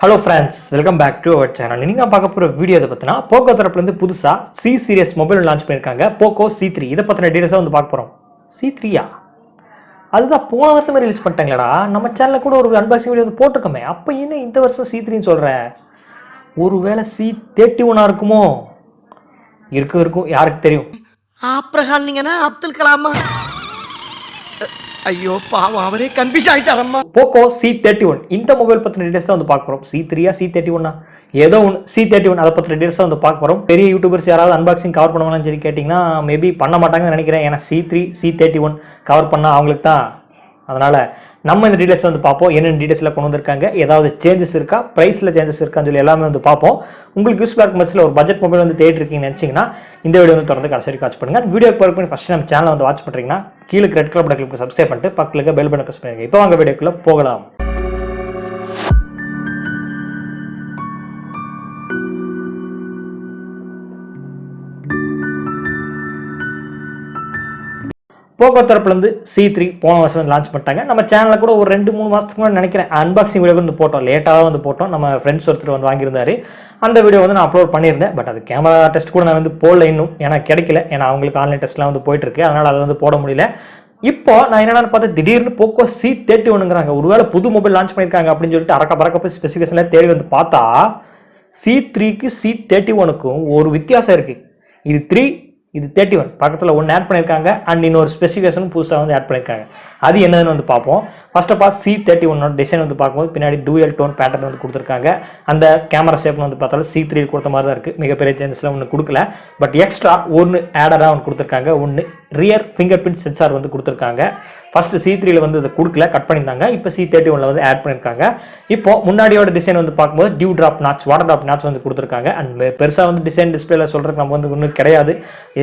Hello friends, welcome back to our channel. நீங்க பார்க்க போற வீடியோ எதை பத்தினா Poco தரப்புல இருந்து புதுசா C series மொபைல் லான்ச் பண்ணிருக்காங்க Poco C3. இத பத்தின டீடைல்ஸா வந்து பார்க்க போறோம். C3யா? அதுதான் போன வருஷமே ரிலீஸ் பண்ணிட்டாங்களடா. நம்ம சேனல்ல கூட ஒரு அன்பாக்சிங் வீடியோ வந்து போட்டுருக்கோமே. அப்ப என்ன இந்த வருஷம் C3 ன்னு சொல்ற? ஒருவேளை C31 இருக்குமோ? இருக்கும் யாருக்கு தெரியும்? ஆப்ரஹாம் நீங்கனா அப்துல் கலாமா? ஐயோ பாவம் அவரே கன்ஃபியூஸ் ஆயிட்டாரம்மா. Poco C31 இந்த மொபைல் பத்தின டீடைல்ஸ் தான் வந்து பார்க்க போறோம். C3யா C31 ஏதோ ஒன்று C31 அதை பத்தின டீடைல்ஸ் தான் வந்து பார்க்க போறோம். பெரிய யூடியூபர்ஸ் யாராவது அன்பாக்சிங் கவர் பண்ணுவாங்கன்னு சொல்லி கேட்டிங்கன்னா மேபி பண்ண மாட்டாங்கன்னு நினைக்கிறேன். ஏன்னா C3 C31 கவர் பண்ணா அவங்களுக்கு தான். அதனால நம்ம இந்த டீடைல்ஸ் வந்து பார்ப்போம். என்னென்ன டீடைல்ஸ்ல கொண்டு வந்திருக்காங்க, ஏதாவது சேஞ்சஸ் இருக்கா, பிரைஸ்ல சேஞ்சஸ் இருக்கான்னு சொல்லி எல்லாமே வந்து பார்ப்போம். உங்களுக்கு யூஸ்ஃபுல்லாக இருக்கும் பட்சத்தில் ஒரு பட்ஜெட் மொபைல் வந்து தேடி இருக்கீங்கன்னு நினைச்சீங்கன்னா இந்த வீடியோ வந்து தொடர்ந்து கடைசி வாட்ச் பண்ணுங்க. வீடியோ பார்க்க ஃபர்ஸ்ட் நம்ம சேனல் வந்து வாட்ச் பண்றீங்கன்னா கீழே red colour button click subscribe பண்ணிட்டு பக்கத்துல இருக்க பெல் பட்டனை பிரஸ் பண்ணுங்க. இப்போ வாங்க வீடியோக்குள்ள போகலாம். Poco தரப்புலேருந்து C3 போன வருஷம் வந்து லான்ச் பண்ணிட்டாங்க. நம்ம சேனலில் கூட ஒரு 2-3 மாதத்துக்கு முன்னாடி நினைக்கிறேன் அன்பாக்சிங் வீடியோ வந்து போட்டோம். லேட்டாக வந்து போட்டோம். நம்ம ஃப்ரெண்ட்ஸ் ஒருத்தர் வந்து வாங்கியிருந்தாரு. அந்த வீடியோ வந்து நான் அப்லோட் பண்ணியிருந்தேன். பட் அது கேமரா டெஸ்ட் கூட நான் வந்து போடல இன்னும். ஏன்னா கிடைக்கல. ஏன்னா அவங்களுக்கு ஆன்லைன் டெஸ்ட்லாம் வந்து போயிட்டு இருக்கு. அதனால் அதை வந்து போட முடியல. இப்போ நான் என்னென்னு பார்த்தா திடீர்னு Poco C31ங்கிறாங்க. ஒருவேளை புது மொபைல் லான்ச் பண்ணியிருக்காங்க அப்படின்னு சொல்லிட்டு அறக்க பறக்க போய் ஸ்பெசிஃபிகேஷன்ல தேடி வந்து பார்த்தா C3க்கு C31க்கும் ஒரு வித்தியாசம் இருக்கு. இது 3 இது 31 பக்கத்தில் ஒன்று ஆட் பண்ணியிருக்காங்க. அண்ட் இன்னொரு ஸ்பெசிஃபிகேஷன் புதுசாக வந்து ஆட் பண்ணியிருக்காங்க. அது என்னதுன்னு வந்து பார்ப்போம். First of all C31 design வந்து பார்க்கும்போது பின்னாடி டூயல் டோன் பேட்டர்ன் வந்து கொடுத்துருக்காங்க. அந்த கேமரா ஷேப்னு வந்து பார்த்தாலும் C3 கொடுத்த மாதிரி தான் இருக்குது. மிகப்பெரிய சேஞ்சஸ்லாம் ஒன்று கொடுக்கல. பட் எக்ஸ்ட்ரா ஒன்று ஆடராக ஒன்று கொடுத்துருக்காங்க. ஒன்று ரியர் ஃபிங்கர் பிரிண்ட் சென்சார் வந்து கொடுத்துருக்காங்க. ஃபர்ஸ்ட் C3ல வந்து அதை கொடுக்கல, கட் பண்ணியிருந்தாங்க. இப்போ C31ல வந்து ஆட் பண்ணியிருக்காங்க. இப்போ முன்னாடியோட டிசைன் வந்து பார்க்கும்போது due drop notch, water drop notch வந்து கொடுத்துருக்காங்க. அண்ட் பெருசாக வந்து டிசைன் டிஸ்பிளேல சொல்றதுக்கு நம்ம வந்து ஒன்றும் கிடையாது.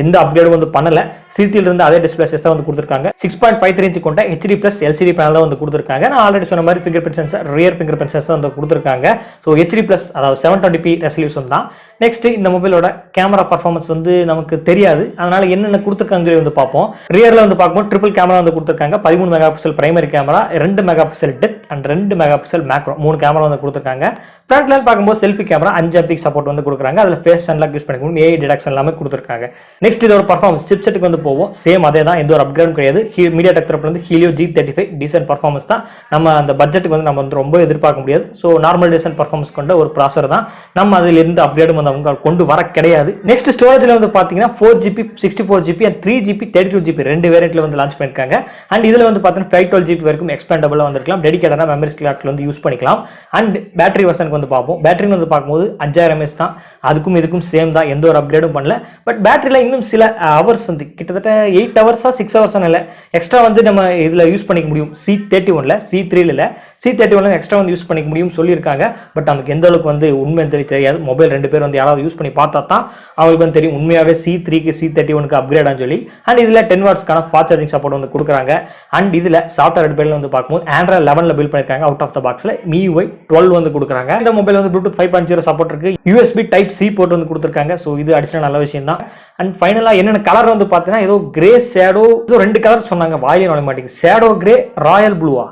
எந்த அப்கிரேடும் வந்து பண்ணல. C3ல இருந்து அதே டிஸ்பிளே தான் வந்து கொடுத்துருக்காங்க. 6.53 இன்ச் கொண்ட HD+ LCD பேனல் தான் வந்து கொடுத்துருக்காங்க. நான் ஆல்ரெடி சொன்ன மாதிரி finger print sensor, rear finger print sensor வந்து கொடுத்துருக்காங்க. ஸோ HD+ அதாவது 720p ரெசல்யூஷன் தான். நெக்ஸ்ட் இந்த மொபைலோட கேமரா பர்ஃபார்மன்ஸ் வந்து நமக்கு தெரியாது. அதனால என்னென்ன கொடுத்துருக்காங்க வந்து பார்ப்போம். ரியர்ல வந்து பார்க்கும்போது ட்ரிபிள் கேமரா வந்து கொடுத்துருக்காங்க. 13 mega pixel primary camera, 2 mega pixel depth and 2 mega pixel macro, 3 camera வந்து கொடுத்துருக்காங்க. ஃப்ரண்ட்ல பார்க்கும்போது செல்ஃபி கேமரா 5 MP சப்போர்ட் வந்து கொடுக்குறாங்க. அதில் ஃபேஸ் அன்லாக் யூஸ் பண்ணிக்கணும். AI டிடெக்ஷன் எல்லாமே கொடுத்துருக்காங்க. நெக்ஸ்ட் இதோட பர்ஃபார்மன்ஸ் சிப்செட்டுக்கு வந்து போவோம். சேம் அதே தான், எந்த ஒரு அப்கிரேடும் கிடையாது. மீடியாடெக் தரப்புல இருந்து Helio G35 டீசன்ட் பர்ஃபார்மன்ஸ் தான். நம்ம அந்த பட்ஜெட்டுக்கு வந்து நம்ம வந்து ரொம்ப எதிர்பார்க்க முடியாது. ஸோ நார்மல் டீசன்ட் பர்ஃபார்மன்ஸ் கொண்ட ஒரு ப்ராசர் தான். நம்ம அதில் இருந்து அப்கிரேடும் வந்து அவங்க கொண்டு வர கிடையாது. நெக்ஸ்ட் ஸ்டோரேஜ்ல வந்து பார்த்தீங்கன்னா 4GB 64GB and 3GB 32GB ரெண்டு வேரியன்ட்ல வந்து லான்ச் பண்ணிருக்காங்க. அண்ட் இதுல வந்து பார்த்தீங்கன்னா 512GB வரைக்கும் எக்ஸ்பேண்டபிளா வந்திருக்கலாம். டெடிகேட்டடா மெமரி ஸ்லாட்ல வந்து யூஸ் பண்ணிக்கலாம். அண்ட் பேட்டரி வெர்ஷனுக்கு வந்து பார்ப்போம். பேட்டரி வந்து பார்க்கும்போது 5000 mAh தான். அதுக்கும் இதுக்கும் சேம் தான், எந்த ஒரு அப்கிரேடும் பண்ணல. பட் பேட்டரியில இன்னும் சில ஹவர்ஸ் வந்து கிட்டத்தட்ட 8 ஹவர்ஸா 6 ஹவர்ஸ் இல்ல எக்ஸ்ட்ரா வந்து நம்ம இதுல யூஸ் பண்ணிக்க முடியும். C31ல C3ல C31ல எக்ஸ்ட்ரா வந்து யூஸ் பண்ணிக்க முடியும் சொல்லியிருக்காங்க. பட் நமக்கு எந்த அளவுக்கு வந்து உண்மை தெரியாது. மொபைல் ரெண்டு பேர் வந்து யாராவது யூஸ் பண்ணி பார்த்தா தான் அவங்களுக்கு வந்து தெரியும் உண்மையாவே C3க்கு C31க்கு அப்கிரேட் ஆன்னு சொல்லி. அண்ட் இதுல 10 வாட்ஸ்க்கான ஃபாஸ்ட் சார்ஜிங் சப்போர்ட் வந்து கொடுக்குறாங்க. அண்ட் இதுல சாஃப்ட்வேர் அடிப்படையில் வந்து பார்க்கும்போது Android 11ல பில்ட் பண்ணிருக்காங்க. அவுட் ஆஃப் த பாக்ஸ்ல MIUI 12 வந்து கொடுக்குறாங்க. இந்த மொபைல் வந்து Bluetooth 5.0 சப்போர்ட் இருக்கு. USB Type-C போர்ட் வந்து கொடுத்துருக்காங்க. ஸோ இது அடிஷனல் நல்ல விஷயம் தான். அண்ட் ஃபைனலா என்னென்ன கலர் வந்து பார்த்தீங்கன்னா ஏதோ கிரே ஷேடோ, ஏதோ 2 கலர் சொன்னாங்க, வாயிலே நுழைய மாட்டேங்குது. ஷேடோ கிரே, ராயல் ப்ளூவா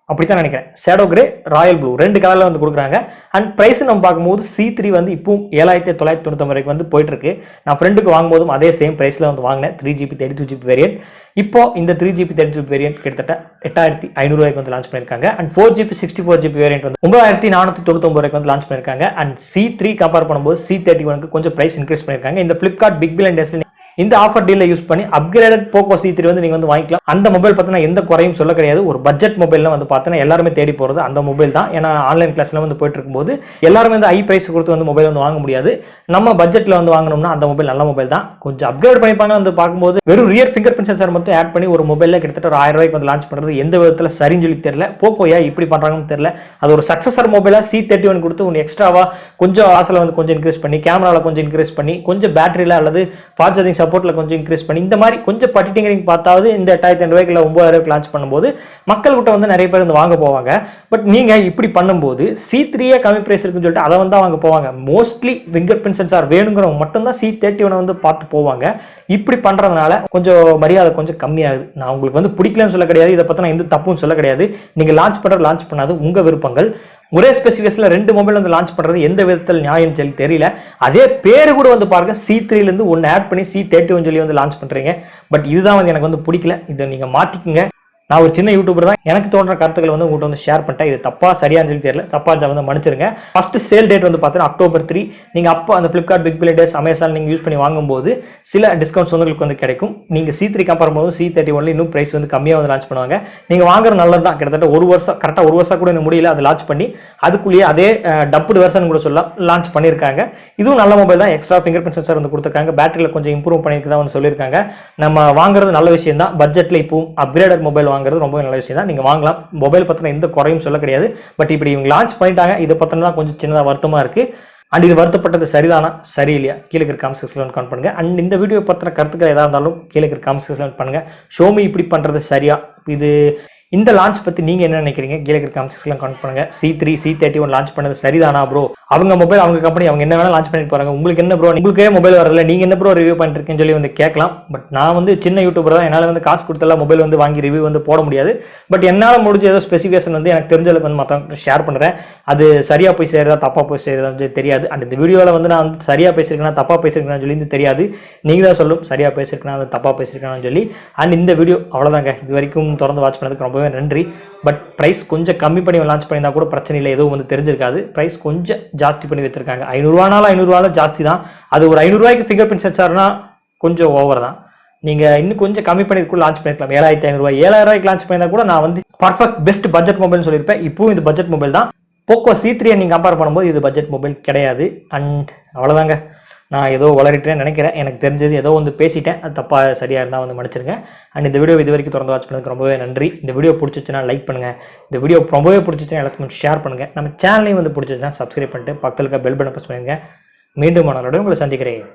அப்படித்தான் நினைக்கிறேன். ஷேடோ கிரே, ராயல் ப்ளூ 2 கலர்ல வந்து கொடுக்குறாங்க. அண்ட் பிரைஸ் நம்ம பார்க்கும்போது C3 வந்து இப்போ 7999 வரைக்கும் வந்து போயிட்டு இருக்கு. நான் ஃப்ரெண்டுக்கு வாங்கும்போதும் அதே சேம் பிரைஸ்ல வந்து வாங்கினேன். 3GB 32GB variant. இப்போ இந்த 3GB 32GB வேரியன்ட் கிட்டத்தட்ட 8500 ரூபாய்க்கு வந்து லான்ச் பண்ணிருக்காங்க. அண்ட் 4GB 64GB வேரியன்ட் வந்து 9499 வரைக்கும் வந்து லான்ச் பண்ணிருக்காங்க. அண்ட் C3 கம்பேர் பண்ணும்போது C31க்கு கொஞ்சம் பிரைஸ் இன்க்ரீஸ் பண்ணிருக்காங்க. இந்த ஃபிளிப்கார்ட் பிக் பில்லியன் டேஸ்ல இந்த ஆஃபர் டீல யூஸ் பண்ணி அப்கிரேடட் Poco C3 வந்து நீங்க வந்து வாங்கிக்கலாம். அந்த மொபைல் பார்த்தீங்கன்னா எந்த குறையும் சொல்ல கிடையாது. ஒரு பட்ஜெட் மொபைல்ல வந்து பார்த்தீங்கன்னா எல்லாருமே தேடி போறது அந்த மொபைல் தான். ஏன்னா ஆன்லைன் கிளாஸ்ல வந்து போயிட்டு இருக்கும்போது எல்லாருமே வந்து ஹை பிரைஸ் கொடுத்து வந்து மொபைல் வந்து வாங்க முடியாது. நம்ம பட்ஜெட்ல வந்து வாங்கணும்னா அந்த மொபைல் நல்ல மொபைல் தான். கொஞ்சம் அப்கிரேட் பண்ணிப்பாங்க வந்து பார்க்கும்போது வெறும் ரியர் ஃபிங்கர் பிரிண்ட் சென்சார் மட்டும் ஆட் பண்ணி ஒரு மொபைல்ல கிட்டத்தட்ட 1000 ரூபாய்க்கு வந்து லான்ச் பண்றது எந்த விதத்துல சரின்னு சொல்லி தெரியல. Poco ஏன் இப்படி பண்றாங்கன்னு தெரியல. அது ஒரு சக்சஸர் மொபைலா C31 கொடுத்து ஒன்று எக்ஸ்ட்ராவா கொஞ்சம் ஆசைல வந்து கொஞ்சம் இன்க்ரீஸ் பண்ணி, கேமரால கொஞ்சம் இன்க்ரீஸ் பண்ணி, கொஞ்சம் பேட்டரியில அல்லது ஃபாஸ்ட் சார்ஜிங் சப்போர்ட்ல கொஞ்சம் இன்க்ரீஸ் பண்ணி இந்த மாதிரி கொஞ்சம் பட்டிட்டிங்கரிங் பார்த்தாவது இந்த 8500 ரூபாய்க்கு இல்ல 9000 ரூபாய்க்கு லான்ச் பண்ணும்போது மக்கள் கிட்ட வந்து நிறைய பேர் வந்து வாங்க போவாங்க. பட் நீங்க இப்படி பண்ணும்போது C3 கம்மி பிரைஸ் இருக்குன்னு சொல்லிட்டு அதை வந்து வாங்க போவாங்க. மோஸ்ட்லி ஃபிங்கர் பிரிண்ட் சென்சார் வேணுங்கிறவங்க மட்டும் தான் C31 வந்து பார்த்து போவாங்க. இப்படி பண்றதுனால கொஞ்சம் மரியாதை கொஞ்சம் கம்மியாகுது. நான் உங்களுக்கு வந்து பிடிக்கலன்னு சொல்ல கிடையாது. இதை பத்தி நான் எந்த தப்பும் சொல்ல கிடையாது. நீங்க லான்ச் பண்ணாது உங்க விருப்பங்கள். ஒரே ஸ்பெசிஃபிகேஷனில் 2 மொபைல் வந்து லான்ச் பண்ணுறது எந்த விதத்தில் நியாயம் சொல்லி தெரியல. அதே பேர் கூட வந்து பாருங்க C3லேருந்து ஒன்று ஆட் பண்ணி C31 சொல்லி வந்து லான்ச் பண்ணுறீங்க. பட் இதுதான் வந்து எனக்கு வந்து பிடிக்கல. இதை நீங்கள் மாற்றிக்குங்க. நான் ஒரு சின்ன யூடியூபர் தான், எனக்கு தோன்ற கருத்துக்களை வந்து உங்கள்கிட்ட வந்து ஷேர் பண்ணிட்டேன். இது தப்பா சரியான்னு சொல்லி தெரியல, தப்பா வந்து மன்னிச்சிருங்க. ஃபர்ஸ்ட் சேல் டேட் வந்து பார்த்தீங்கன்னா October 3. நீங்கள் அப்போ அந்த Flipkart, big billion days, Amazon நீங்கள் யூஸ் பண்ணி வாங்கும்போது சில டிஸ்கவுண்ட்ஸ் வந்து உங்களுக்கு வந்து கிடைக்கும். நீங்கள் C3 கம்பேர் பண்ணும்போது C31 இன்னும் பிரைஸ் வந்து கம்மியாக வந்து லான்ச் பண்ணுவாங்க. நீங்கள் வாங்குற நல்லது தான். கிட்டத்தட்ட 1 வருஷம், கரெக்டாக 1 வருஷம் கூட இன்னும் முடியல அதை லான்ச் பண்ணி, அதுக்குள்ளேயே அதே டப்புடு வெர்ஷன் கூட சொல்லலாம் லான்ச் பண்ணியிருக்காங்க. இதுவும் நல்ல மொபைல் தான். எக்ஸ்ட்ரா ஃபிங்கர் பிரிண்ட் சென்சார் வந்து கொடுத்துருக்காங்க. பேட்டரியில் கொஞ்சம் இம்ப்ரூவ் பண்ணியிருக்கதா வந்து சொல்லியிருக்காங்க. நம்ம வாங்குறது நல்ல விஷயம் தான். பட்ஜெட்டில் இப்போவும் அப்கிரேடட் மொபைல் வாங்குறது ரொம்ப நல்ல விஷயம் தான். நீங்க வாங்கலாம். மொபைல் பத்தின எந்த குறையும் சொல்ல கிடையாது. பட் இப்படி இவங்க லான்ச் பண்ணிட்டாங்க, இதை பத்தின தான் கொஞ்சம் சின்னதா வருத்தமா இருக்கு. அண்ட் இது வருத்தப்பட்டது சரிதானா சரியில்லையா கீழே இருக்கிற காமெண்ட் செக்ஷன்ல கமெண்ட் பண்ணுங்க. அண்ட் இந்த வீடியோ பத்தின கருத்துக்கள் ஏதாவது இருந்தாலும் கீழே இருக்கிற காமெண்ட் செக்ஷன்ல பண்ணுங்க. ஷோமி இப்படி பண்றது சரியா? இது இந்த லான்ச் பத்தி நீங்க என்ன நினைக்கிறீங்க? கீழே இருக்கிற காமெண்ட் செக்ஷன்ல கமெண்ட் பண்ணுங்க. C3 C31 லான்ச் பண்ணது சரிதானா ப்ரோ? அவங்க மொபைல், அவங்க கம்பெனி, அவங்க என்ன வேணா லான்ச் பண்ணிட்டு போறாங்க. உங்களுக்கு என்ன ப்ரோ? உங்களுக்கே மொபைல் வரல, நீங்க என்ன ப்ரோ ரிவ்யூ பண்ணிட்டு இருக்கீங்கன்னு சொல்லி வந்து கேட்கலாம். பட் நான் வந்து சின்ன யூடியூபர் தான், என்னால் வந்து காசு கொடுத்தெல்லாம் மொபைல் வந்து வாங்கி ரிவ்யூ வந்து போட முடியாது. பட் என்னால் முடிஞ்ச ஏதோ ஸ்பெசிஃபிகேஷன் வந்து எனக்கு தெரிஞ்ச அளவுக்கு வந்து மற்றவங்க ஷேர் பண்ணுறேன். அது சரியா போய் சேருதா தப்பா போய் சேருதான்னு தெரியாது. அண்ட் இந்த வீடியோவில் வந்து நான் வந்து சரியா பேசியிருக்கேன் தப்பா பேசியிருக்கேன்னு சொல்லி தெரியாது. நீங்க தான் சொல்லும் சரியா பேசியிருக்கேன் அது தப்பா பேசியிருக்கேன்னு சொல்லி. அண்ட் இந்த வீடியோ அவ்வளோதாங்க. இது வரைக்கும் தொடர்ந்து வாட்ச் பண்ணதுக்கு ரொம்பவே நன்றி. பட் ப்ரைஸ் கொஞ்சம் கம்மி பண்ணி லான்ச் பண்ணியிருந்தா கூட பிரச்சனை இல்லை, எதுவும் வந்து தெரிஞ்சிருக்காது. ப்ரைஸ் கொஞ்சம் ஜாஸ்தி பண்ணி வச்சிருக்காங்க. 500 500 ஜாஸ்தி தான். அது ஒரு 500 ரூபாய்க்கு ஃபிங்கர் பிரிண்ட் சென்சார்னா கொஞ்சம் ஓவர் தான். நீங்கள் இன்னும் கொஞ்சம் கம்மி பண்ணி கூட லான்ச் பண்ணிருக்கலாம். 7500 7000 ரூபாய்க்கு லான்ச் பண்ணியிருந்தா கூட நான் வந்து பர்ஃபெக்ட் பெஸ்ட் பட்ஜெட் மொபைல்னு சொல்லியிருப்பேன். இப்போவும் இது பட்ஜெட் மொபைல் தான். Poco C3 நீங்கள் கம்பேர் பண்ணும்போது இது பட்ஜெட் மொபைல் கிடையாது. அண்ட் அவ்வளோதாங்க. நான் ஏதோ வளரிட்டேன்னு நினைக்கிறேன். எனக்கு தெரிஞ்சது ஏதோ வந்து பேசிட்டேன், அது தப்பாக சரியாக இருந்தால் வந்து மன்னிச்சிருங்க. அண்ட் இந்த வீடியோ இது வரைக்கும் தொடர்ந்து வாட்ச் பண்ணதுக்கு ரொம்பவே நன்றி. இந்த வீடியோ பிடிச்சிச்சுன்னா லைக் பண்ணுங்கள். இந்த வீடியோ ரொம்பவே பிடிச்சிச்சுன்னா எல்லாத்துக்கும் ஷேர் பண்ணுங்கள். நம்ம சேனலையும் வந்து பிடிச்சிச்சுன்னா சப்ஸ்கிரைப் பண்ணிட்டு பக்கத்தில் இருக்க பெல் பட்டனை ப்ரெஸ் பண்ணுங்க. மீண்டும் உங்களை சந்திக்கிறேன்.